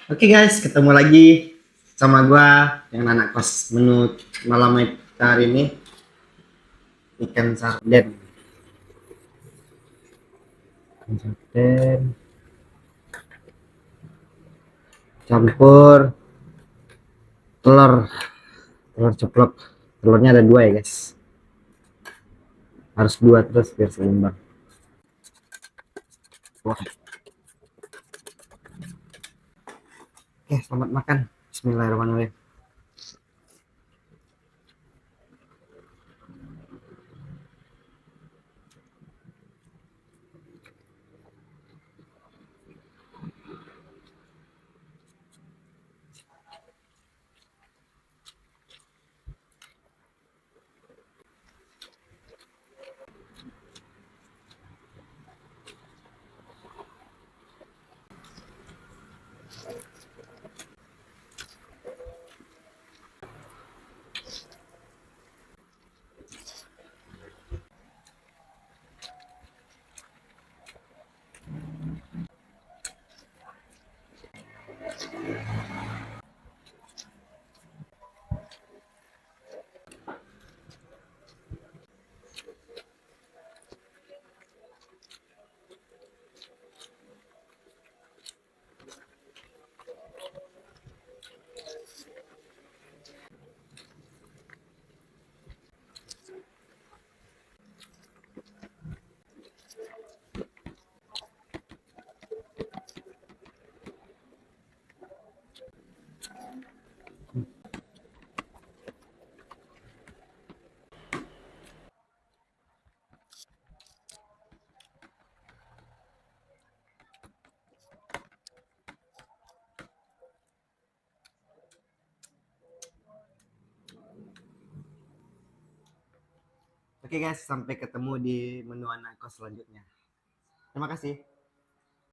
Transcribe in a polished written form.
Oke guys, ketemu lagi sama gua yang anak kos menu malam kita hari ini ikan sarden. Ikan sarden campur telur, telur ceplok. Telurnya ada dua ya guys. Harus dua terus biar seimbang. Wah. Oke, selamat makan. Bismillahirrahmanirrahim. Oke guys, sampai ketemu di menu anak kos selanjutnya. Terima kasih.